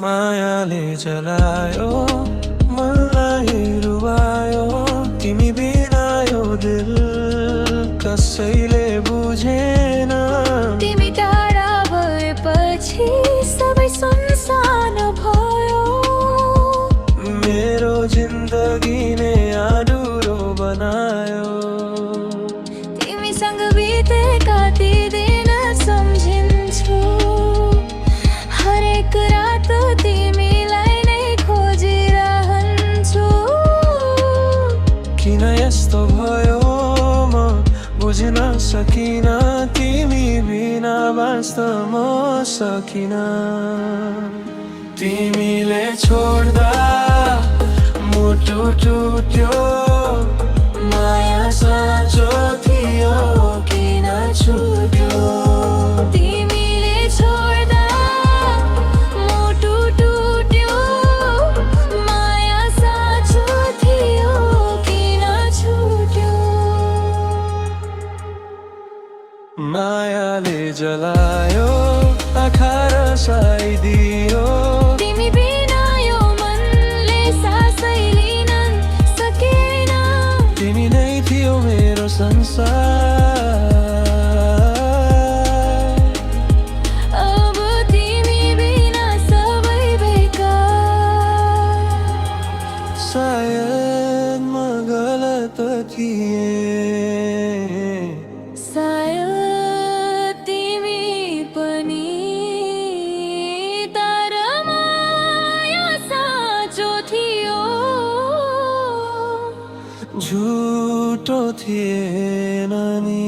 मायाले जलायो मलाई रुवायो तिमी बिना यो दिल कसैले बुझेन। तिमी टाढा भएपछि सबै सुनसान भयो। मेरो जिन्दगी नै अधुरो बनायो। तिमीसँग बितेका ती दिन सम्झिन्छु। हरेक रात तिमीलाई नै खोजिरहन्छु। किन यस्तो भयो म बुझ्न सकिन। तिमी बिना बाँच्न म सकिन। तिमीले छोड्दा मुटु टुट्यो। माया साँचो थियो किन छुट्यो। तिमीले छोड्दा मुटु टुट्यो। माया साँचो थियो किन छुट्यो। मायाले जलायो आँखा रसाइदियो। तिमी बिना यो मनले सासै लिन सकेन। तिमी नै थियो मेरो संसार। अब तिमी बिना सबै बेकार। सायद म गलत थिएँ। सायद तिमी पनि। तर माया साँचो थियो। झुटो थिएन नि।